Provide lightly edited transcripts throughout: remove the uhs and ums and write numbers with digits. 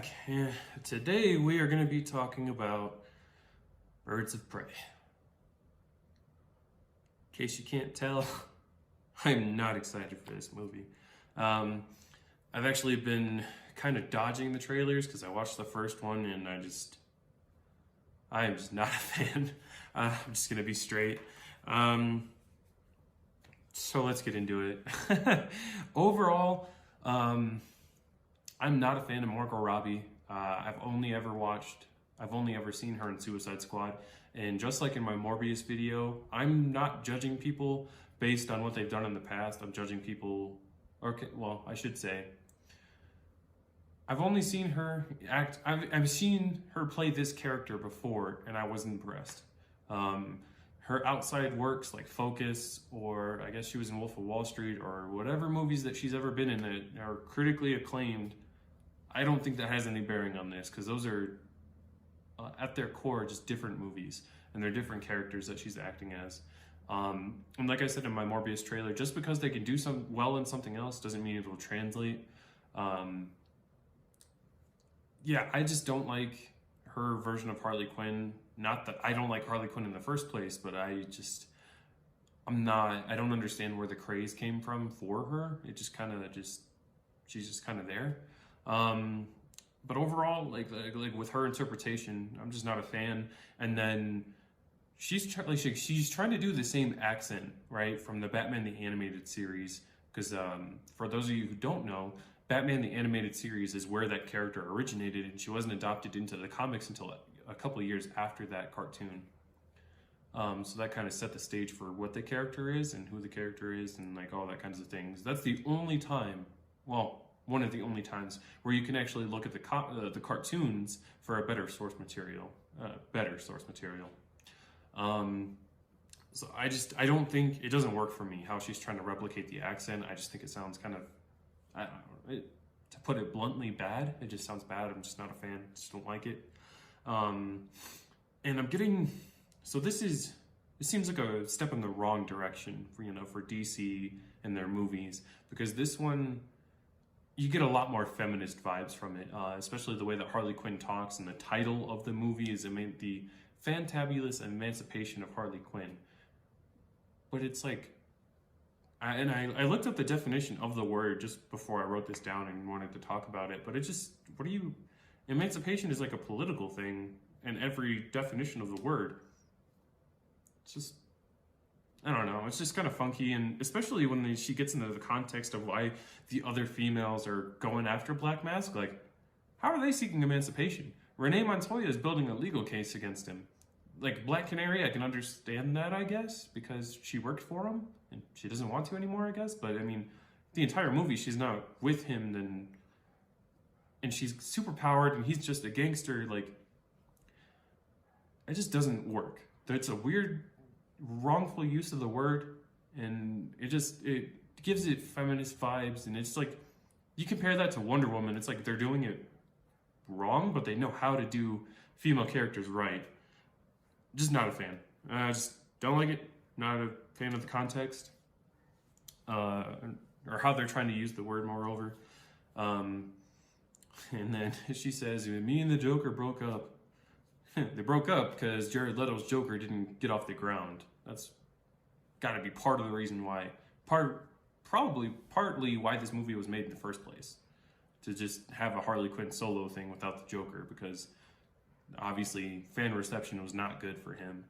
back. Today we are going to be talking about Birds of Prey. In case you can't tell, I'm not excited for this movie. I've actually been kind of dodging the trailers because I watched the first one and I am just not a fan. I'm just going to be straight. So let's get into it. Overall, I'm not a fan of Margot Robbie. I've only ever seen her in Suicide Squad. And just like in my Morbius video, I'm not judging people based on what they've done in the past. I'm judging people, I should say, I've only seen her act, I've seen her play this character before and I was impressed. Her outside works like Focus, or I guess she was in Wolf of Wall Street, or whatever movies that she's ever been in that are critically acclaimed, I don't think that has any bearing on this, because those are, at their core, just different movies, and they're different characters that she's acting as. And like I said in my Morbius trailer, just because they can do well in something else doesn't mean it will translate. Yeah, I just don't like her version of Harley Quinn. Not that I don't like Harley Quinn in the first place, but I don't understand where the craze came from for her. It just kind of she's just kind of there. But overall, like with her interpretation, I'm just not a fan. And then she's trying to do the same accent, right, from the Batman the Animated Series. Because for those of you who don't know, Batman the Animated Series is where that character originated, and she wasn't adopted into the comics until a couple of years after that cartoon. So that kind of set the stage for what the character is and who the character is and like all that kinds of things. That's the only time, one of the only times where you can actually look at the cartoons for a better source material. So I don't think, it doesn't work for me how she's trying to replicate the accent. I just think it sounds kind of, I don't know, to put it bluntly, bad. It just sounds bad. I'm just not a fan. Just don't like it. And I'm getting, so it seems like a step in the wrong direction for DC and their movies, because this one, you get a lot more feminist vibes from it, especially the way that Harley Quinn talks, and the title of the movie is the Fantabulous Emancipation of Harley Quinn. But it's like, I looked up the definition of the word just before I wrote this down and wanted to talk about it, but emancipation is like a political thing, and every definition of the word, it's just, I don't know, it's just kind of funky, and especially when she gets into the context of why the other females are going after Black Mask, like, how are they seeking emancipation? Renee Montoya is building a legal case against him. Like, Black Canary, I can understand that, I guess, because she worked for him, and she doesn't want to anymore, I guess, but I mean, the entire movie, she's not with him, and she's super powered, and he's just a gangster. Like, it just doesn't work. It's a weird, wrongful use of the word, and it gives it feminist vibes, and it's like, you compare that to Wonder Woman, it's like they're doing it wrong, but they know how to do female characters right. Just not a fan. I just don't like it. Not a fan of the context, or how they're trying to use the word, moreover. And then she says, me and the Joker broke up. They broke up because Jared Leto's Joker didn't get off the ground. That's got to be part of the reason why, partly why this movie was made in the first place. To just have a Harley Quinn solo thing without the Joker, because obviously fan reception was not good for him.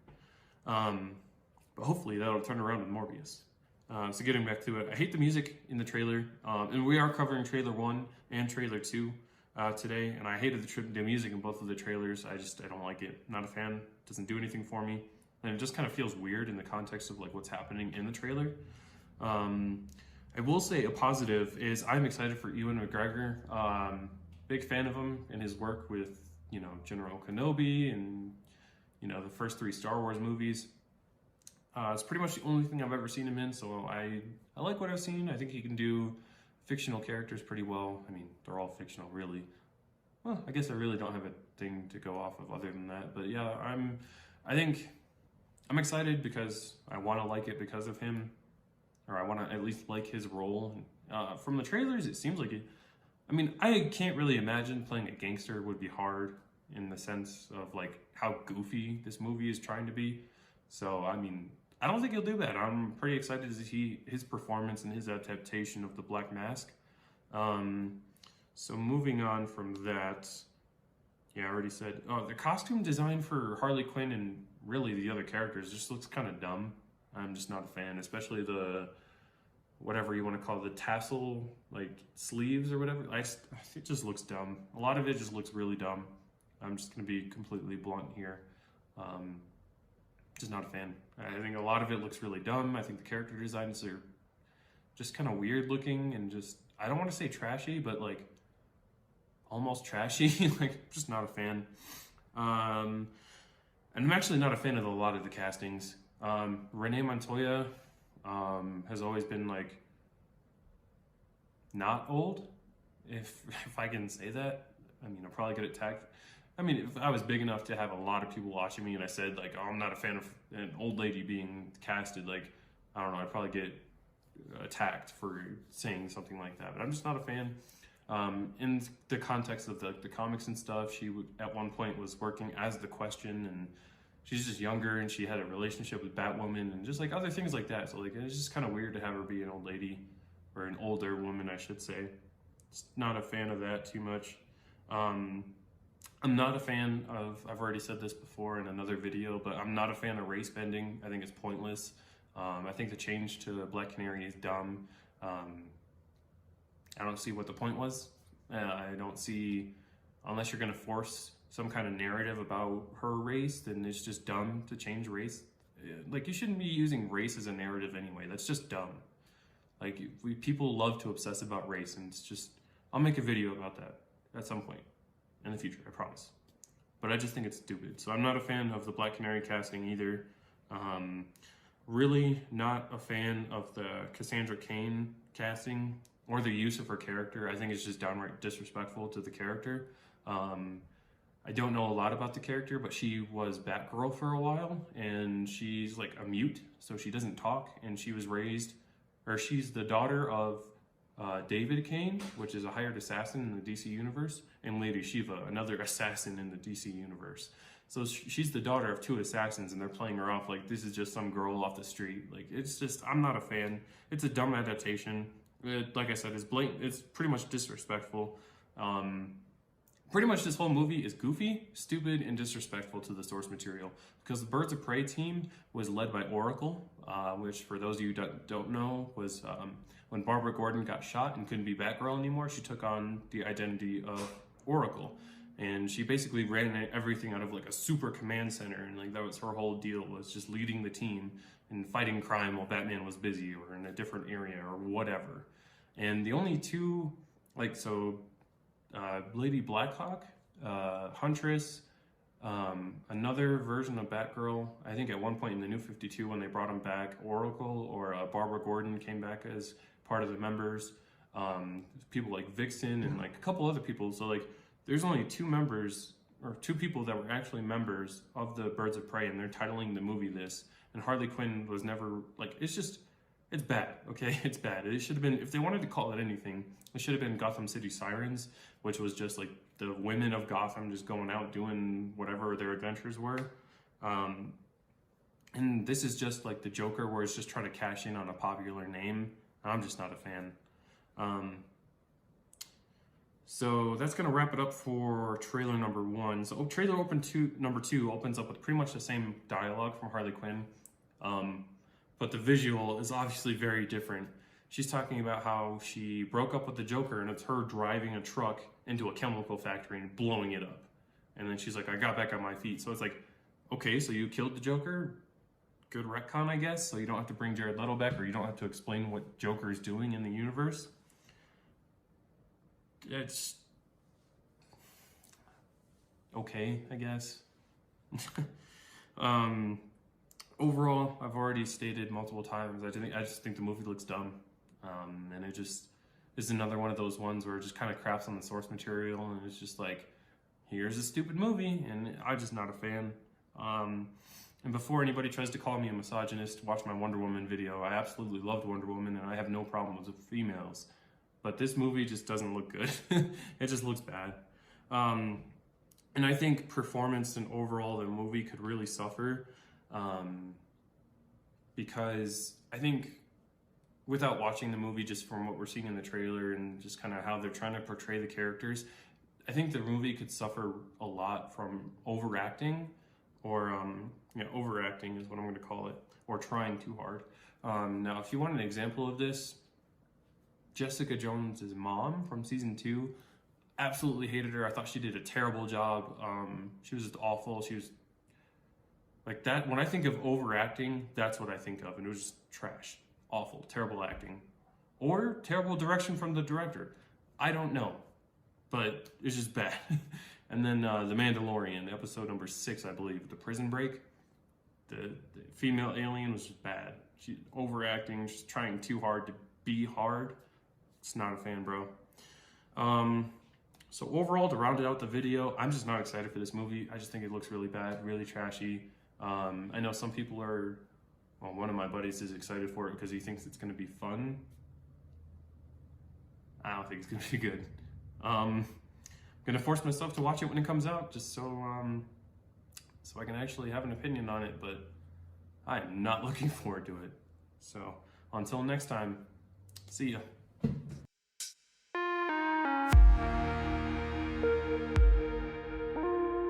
But hopefully that'll turn around with Morbius. So getting back to it, I hate the music in the trailer. And we are covering trailer 1 and trailer 2 today, and I hated the music in both of the trailers. I don't like it. Not a fan. Doesn't do anything for me. And it just kind of feels weird in the context of like what's happening in the trailer. I will say a positive is I'm excited for Ewan McGregor. Big fan of him and his work with, General Kenobi and, the first 3 Star Wars movies. It's pretty much the only thing I've ever seen him in, so I like what I've seen. I think he can do fictional characters pretty well. I mean, they're all fictional, really. Well, I guess I really don't have a thing to go off of other than that. But yeah, I'm excited because I want to like it because of him, or I want to at least like his role. From the trailers, it seems like I mean, I can't really imagine playing a gangster would be hard in the sense of like how goofy this movie is trying to be. So, I mean, I don't think he'll do that. I'm pretty excited to see his performance and his adaptation of the Black Mask. So moving on from that, yeah, I already said, oh, the costume design for Harley Quinn and really the other characters just looks kind of dumb. I'm just not a fan, especially the, whatever you want to call it, the tassel, like sleeves or whatever. It just looks dumb. A lot of it just looks really dumb. I'm just going to be completely blunt here. Just not a fan. I think a lot of it looks really dumb. I think the character designs are just kind of weird looking and just, I don't want to say trashy, but like almost trashy. Like, just not a fan. And I'm actually not a fan of a lot of the castings. Renee Montoya has always been like not old, if I can say that. I mean, I'll probably get attacked. I mean, if I was big enough to have a lot of people watching me and I said like, oh, I'm not a fan of an old lady being casted, like, I don't know, I'd probably get attacked for saying something like that. But I'm just not a fan. In the context of the comics and stuff, she at one point was working as the Question, and she's just younger and she had a relationship with Batwoman and just like other things like that. So like, it's just kind of weird to have her be an old lady, or an older woman, I should say. Just not a fan of that too much. I'm not a fan of, I've already said this before in another video, but I'm not a fan of race bending. I think it's pointless. I think the change to Black Canary is dumb. I don't see what the point was. I don't see, unless you're gonna force some kind of narrative about her race, then it's just dumb to change race. Like, you shouldn't be using race as a narrative anyway. That's just dumb. Like, people love to obsess about race, and it's just, I'll make a video about that at some point in the future, I promise. But I just think it's stupid. So I'm not a fan of the Black Canary casting either. Really not a fan of the Cassandra Cain casting or the use of her character. I think it's just downright disrespectful to the character. I don't know a lot about the character, but she was Batgirl for a while, and she's like a mute, so she doesn't talk, and she was raised, or she's the daughter of David Cain, which is a hired assassin in the DC universe, and Lady Shiva, another assassin in the DC universe. So she's the daughter of two assassins, and they're playing her off like this is just some girl off the street. Like, it's just, I'm not a fan. It's a dumb adaptation. Like I said, it's blatant. It's pretty much disrespectful. Pretty much this whole movie is goofy, stupid, and disrespectful to the source material, because the Birds of Prey team was led by Oracle, which, for those of you that don't know, was when Barbara Gordon got shot and couldn't be Batgirl anymore, she took on the identity of Oracle. And she basically ran everything out of like a super command center, and like that was her whole deal, was just leading the team and fighting crime while Batman was busy or in a different area or whatever. And the only two, like, so Lady Blackhawk, Huntress, another version of Batgirl, I think at one point in the New 52 when they brought him back, Oracle or Barbara Gordon came back as part of the members. People like Vixen and like a couple other people. So like, there's only two members, or two people that were actually members of the Birds of Prey, and they're titling the movie this. And Harley Quinn was never, like, it's just, it's bad, okay? It's bad. It should have been, if they wanted to call it anything, it should have been Gotham City Sirens, which was just like the women of Gotham just going out doing whatever their adventures were. And this is just like the Joker, where it's just trying to cash in on a popular name. I'm just not a fan. So that's going to wrap it up for trailer number one. So trailer number two opens up with pretty much the same dialogue from Harley Quinn, but the visual is obviously very different. She's talking about how she broke up with the Joker, and it's her driving a truck into a chemical factory and blowing it up. And then she's like, I got back on my feet. So it's like, okay, so you killed the Joker? Good retcon, I guess. So you don't have to bring Jared Leto back, or you don't have to explain what Joker is doing in the universe. It's okay, I guess. Overall, I've already stated multiple times, I just think the movie looks dumb. And it just is another one of those ones where it just kind of craps on the source material, and it's just like, here's a stupid movie, and I'm just not a fan. And before anybody tries to call me a misogynist, watch my Wonder Woman video. I absolutely loved Wonder Woman, and I have no problem with females. but this movie just doesn't look good. It just looks bad. And I think performance and overall the movie could really suffer, because I think without watching the movie, just from what we're seeing in the trailer and just kind of how they're trying to portray the characters, I think the movie could suffer a lot from overacting, or overacting is what I'm going to call it, or trying too hard. Now, if you want an example of this, Jessica Jones' mom from season 2, absolutely hated her. I thought she did a terrible job. She was just awful. She was like that. When I think of overacting, that's what I think of, and it was just trash, awful, terrible acting, or terrible direction from the director. I don't know, but it's just bad. And then The Mandalorian, episode number 6, I believe, the prison break. The female alien was just bad. She overacting, just trying too hard to be hard. It's not a fan, bro. So overall, to round it out the video, I'm just not excited for this movie. I just think it looks really bad, really trashy. I know some people are, well, one of my buddies is excited for it because he thinks it's gonna be fun. I don't think it's gonna be good. I'm gonna force myself to watch it when it comes out, just so I can actually have an opinion on it, but I am not looking forward to it. So until next time, see ya.